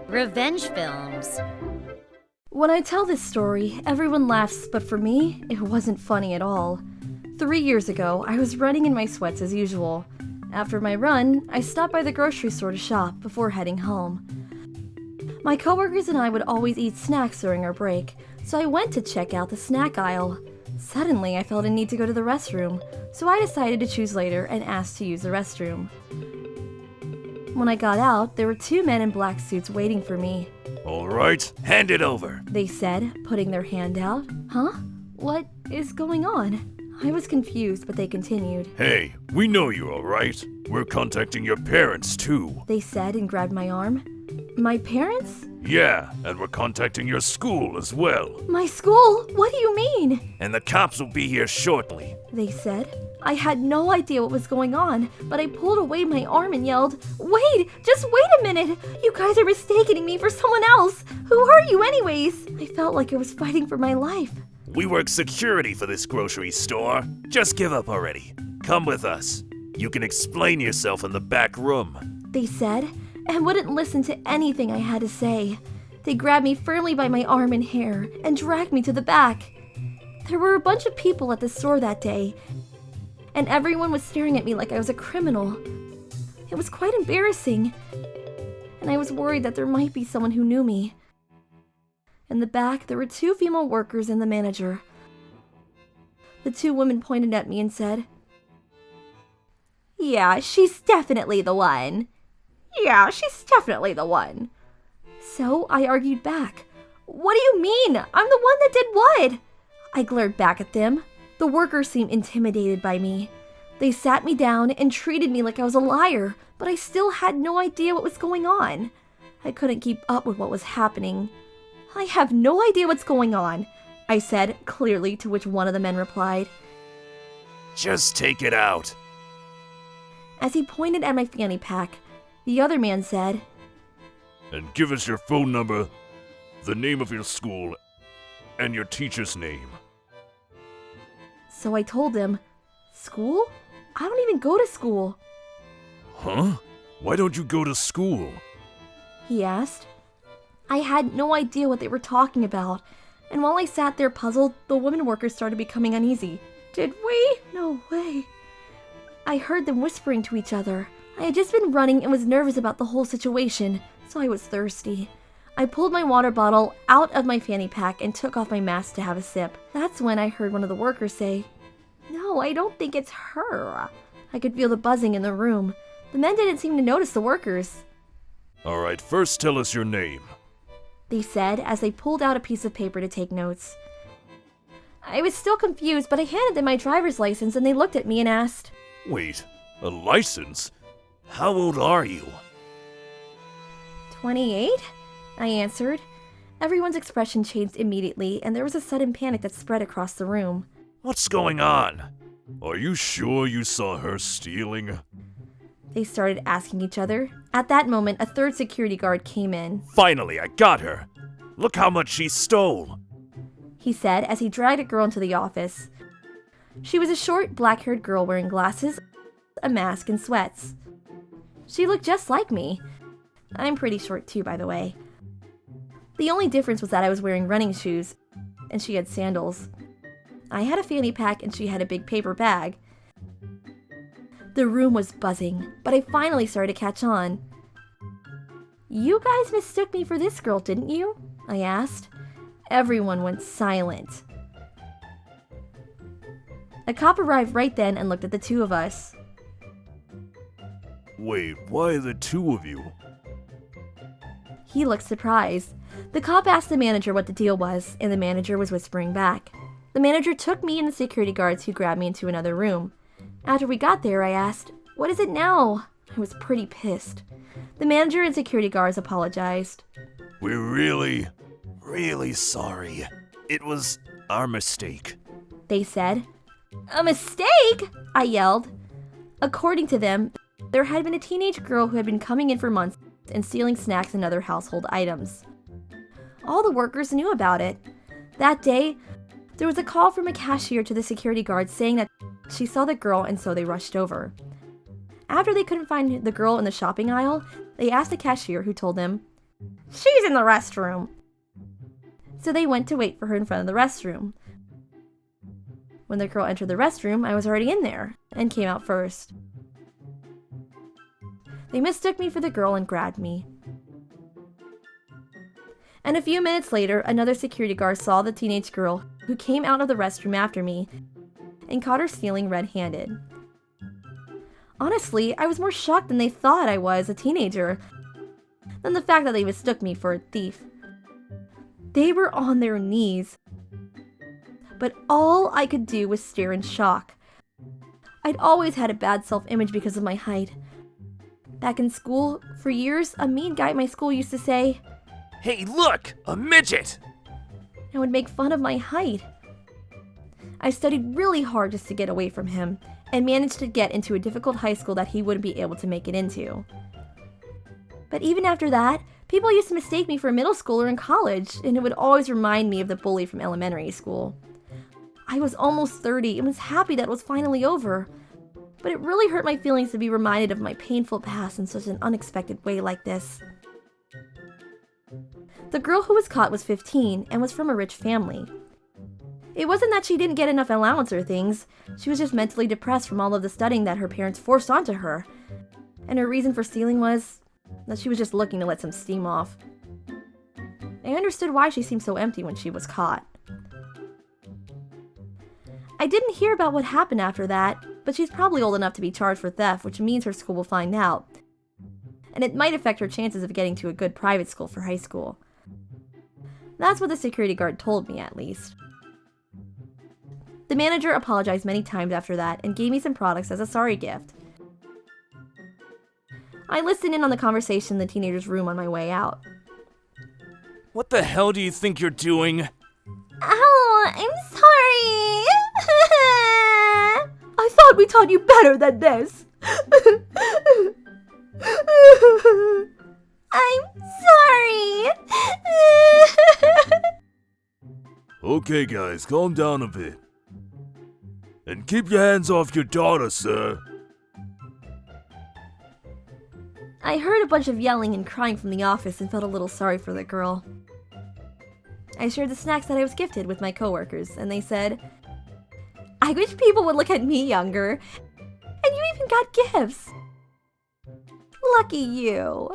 Revenge films. When I tell this story, everyone laughs, but for me, it wasn't funny at all. 3 years ago, I was running in my sweats as usual. After my run, I stopped by the grocery store to shop before heading home. My coworkers and I would always eat snacks during our break, so I went to check out the snack aisle. Suddenly, I felt a need to go to the restroom, so I decided to choose later and asked to use the restroom. When I got out, there were 2 men in black suits waiting for me. All right, hand it over, They said, putting their hand out. Huh? What is going on? I was confused, but they continued. Hey, we know you're all right. We're contacting your parents, too. They said and grabbed my arm. My parents? Yeah, and we're contacting your school as well. My school? What do you mean? And the cops will be here shortly. They said. I had no idea what was going on, but I pulled away my arm and yelled, "Wait! Just wait a minute! You guys are mistaking me for someone else! Who are you anyways?" I felt like I was fighting for my life. We work security for this grocery store. Just give up already. Come with us. You can explain yourself in the back room. They said, and wouldn't listen to anything I had to say. They grabbed me firmly by my arm and hair and dragged me to the back. There were a bunch of people at the store that day, and everyone was staring at me like I was a criminal. It was quite embarrassing, and I was worried that there might be someone who knew me. In the back, there were 2 female workers and the manager. The 2 women pointed at me and said, "Yeah, she's definitely the one. Yeah, she's definitely the one." So I argued back. "What do you mean? I'm the one that did what?" I glared back at them. The workers seemed intimidated by me. They sat me down and treated me like I was a liar, but I still had no idea what was going on. I couldn't keep up with what was happening. "I have no idea what's going on," I said clearly, to which one of the men replied. Just take it out. As he pointed at my fanny pack, the other man said, And give us your phone number, the name of your school, and your teacher's name. So I told him, "School? I don't even go to school." Huh? Why don't you go to school? He asked. I had no idea what they were talking about, and while I sat there puzzled, the women workers started becoming uneasy. "Did we? No way." I heard them whispering to each other. I had just been running and was nervous about the whole situation, so I was thirsty. I pulled my water bottle out of my fanny pack and took off my mask to have a sip. That's when I heard one of the workers say, "No, I don't think it's her." I could feel the buzzing in the room. The men didn't seem to notice the workers. All right, first tell us your name. They said as they pulled out a piece of paper to take notes. I was still confused, but I handed them my driver's license and they looked at me and asked, Wait, a license? How old are you? 28? I answered. Everyone's expression changed immediately, and there was a sudden panic that spread across the room. What's going on? Are you sure you saw her stealing? They started asking each other. At that moment, a third security guard came in. Finally, I got her. Look how much she stole. He said as he dragged a girl into the office. She was a short, black-haired girl wearing glasses, a mask, and sweats. She looked just like me. I'm pretty short too, by the way. The only difference was that I was wearing running shoes, and she had sandals. I had a fanny pack and she had a big paper bag. The room was buzzing, but I finally started to catch on. "You guys mistook me for this girl, didn't you?" I asked. Everyone went silent. A cop arrived right then and looked at the 2 of us. Wait, why the 2 of you? He looked surprised. The cop asked the manager what the deal was, and the manager was whispering back. The manager took me and the security guards who grabbed me into another room. After we got there, I asked, "What is it now?" I was pretty pissed. The manager and security guards apologized. We're really sorry. It was our mistake. They said. "A mistake?" I yelled. According to them, there had been a teenage girl who had been coming in for months and stealing snacks and other household items. All the workers knew about it. That day, there was a call from a cashier to the security guard saying that she saw the girl and so they rushed over. After they couldn't find the girl in the shopping aisle, they asked the cashier, who told them, "She's in the restroom." So they went to wait for her in front of the restroom. When the girl entered the restroom, I was already in there and came out first. They mistook me for the girl and grabbed me. And a few minutes later, another security guard saw the teenage girl who came out of the restroom after me and caught her stealing red-handed. Honestly, I was more shocked than they thought I was a teenager than the fact that they mistook me for a thief. They were on their knees, but all I could do was stare in shock. I'd always had a bad self-image because of my height. Back in school, for years, a mean guy at my school used to say, Hey, look! A midget! and would make fun of my height. I studied really hard just to get away from him, and managed to get into a difficult high school that he wouldn't be able to make it into. But even after that, people used to mistake me for a middle schooler in college, and it would always remind me of the bully from elementary school. I was almost 30 and was happy that it was finally over, but it really hurt my feelings to be reminded of my painful past in such an unexpected way like this. The girl who was caught was 15 and was from a rich family. It wasn't that she didn't get enough allowance or things, she was just mentally depressed from all of the studying that her parents forced onto her, and her reason for stealing was that she was just looking to let some steam off. I understood why she seemed so empty when she was caught. I didn't hear about what happened after that, but she's probably old enough to be charged for theft, which means her school will find out. And it might affect her chances of getting to a good private school for high school. That's what the security guard told me, at least. The manager apologized many times after that and gave me some products as a sorry gift. I listened in on the conversation in the teenager's room on my way out. What the hell do you think you're doing? Oh, I'm sorry! I thought we taught you better than this! I'm sorry! Okay, guys, calm down a bit. And keep your hands off your daughter, sir. I heard a bunch of yelling and crying from the office and felt a little sorry for the girl. I shared the snacks that I was gifted with my coworkers, and they said, "I wish people would look at me younger. And you even got gifts. Lucky you."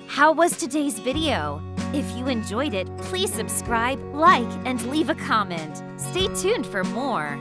How was today's video? If you enjoyed it, please subscribe, like, and leave a comment. Stay tuned for more.